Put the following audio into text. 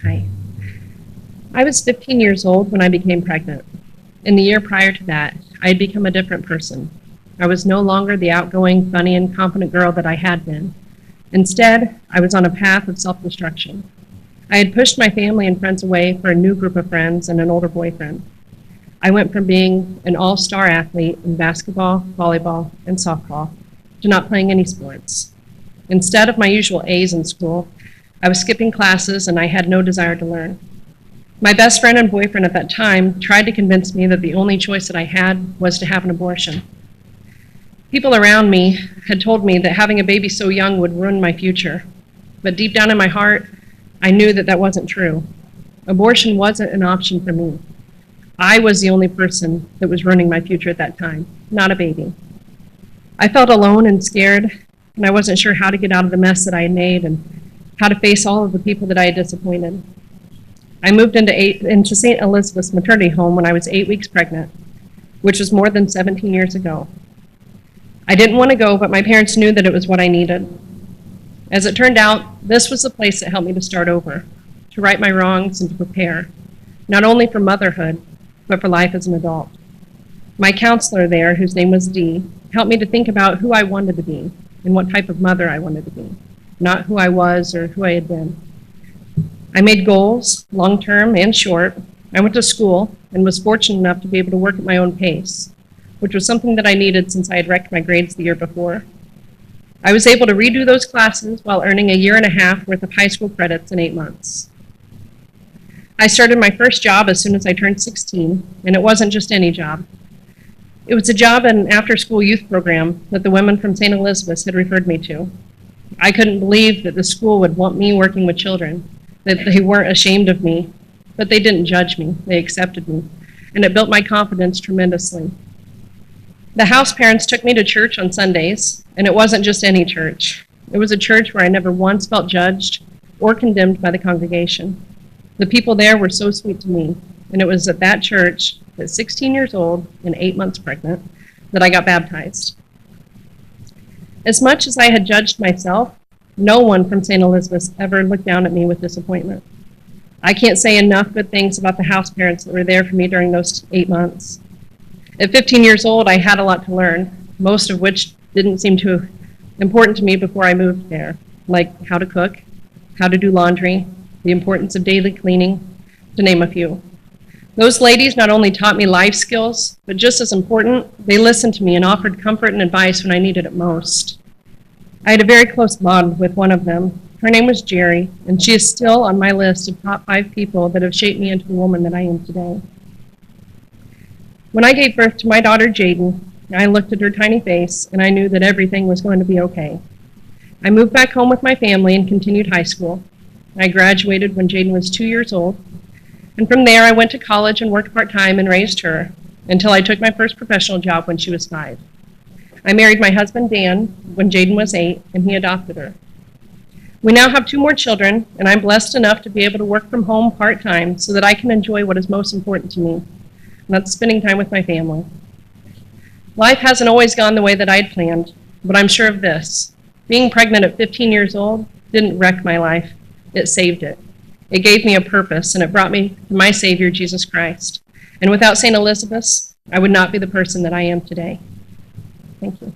Hi. I was 15 years old when I became pregnant. In the year prior to that, I had become a different person. I was no longer the outgoing, funny, and confident girl that I had been. Instead, I was on a path of self-destruction. I had pushed my family and friends away for a new group of friends and an older boyfriend. I went from being an all-star athlete in basketball, volleyball, and softball to not playing any sports. Instead of my usual A's in school, I was skipping classes and I had no desire to learn. My best friend and boyfriend at that time tried to convince me that the only choice that I had was to have an abortion. People around me had told me that having a baby so young would ruin my future, but deep down in my heart, I knew that that wasn't true. Abortion wasn't an option for me. I was the only person that was ruining my future at that time, not a baby. I felt alone and scared, and I wasn't sure how to get out of the mess that I had made and how to face all of the people that I had disappointed. I moved into St. Elizabeth's maternity home when I was 8 weeks pregnant, which was more than 17 years ago. I didn't want to go, but my parents knew that it was what I needed. As it turned out, this was the place that helped me to start over, to right my wrongs and to prepare, not only for motherhood, but for life as an adult. My counselor there, whose name was Dee, helped me to think about who I wanted to be and what type of mother I wanted to be, not who I was or who I had been. I made goals, long-term and short. I went to school and was fortunate enough to be able to work at my own pace, which was something that I needed since I had wrecked my grades the year before. I was able to redo those classes while earning a year and a half worth of high school credits in 8 months. I started my first job as soon as I turned 16, and it wasn't just any job. It was a job in an after-school youth program that the women from St. Elizabeth's had referred me to. I couldn't believe that the school would want me working with children, that they weren't ashamed of me, but they didn't judge me, they accepted me, and it built my confidence tremendously. The house parents took me to church on Sundays, and it wasn't just any church. It was a church where I never once felt judged or condemned by the congregation. The people there were so sweet to me, and it was at that church, at 16 years old and 8 months pregnant, that I got baptized. As much as I had judged myself, no one from St. Elizabeth's ever looked down at me with disappointment. I can't say enough good things about the house parents that were there for me during those 8 months. At 15 years old, I had a lot to learn, most of which didn't seem too important to me before I moved there, like how to cook, how to do laundry, the importance of daily cleaning, to name a few. Those ladies not only taught me life skills, but just as important, they listened to me and offered comfort and advice when I needed it most. I had a very close bond with one of them. Her name was Carrie, and she is still on my list of top 5 people that have shaped me into the woman that I am today. When I gave birth to my daughter, Jaden, I looked at her tiny face, and I knew that everything was going to be okay. I moved back home with my family and continued high school. I graduated when Jaden was 2 years old, and from there I went to college and worked part-time and raised her until I took my first professional job when she was 5. I married my husband, Dan, when Jaden was 8, and he adopted her. We now have 2 more children, and I'm blessed enough to be able to work from home part-time so that I can enjoy what is most important to me, and that's spending time with my family. Life hasn't always gone the way that I'd planned, but I'm sure of this. Being pregnant at 15 years old didn't wreck my life. It saved it. It gave me a purpose, and it brought me to my Savior, Jesus Christ. And without St. Elizabeth's, I would not be the person that I am today. Thank you.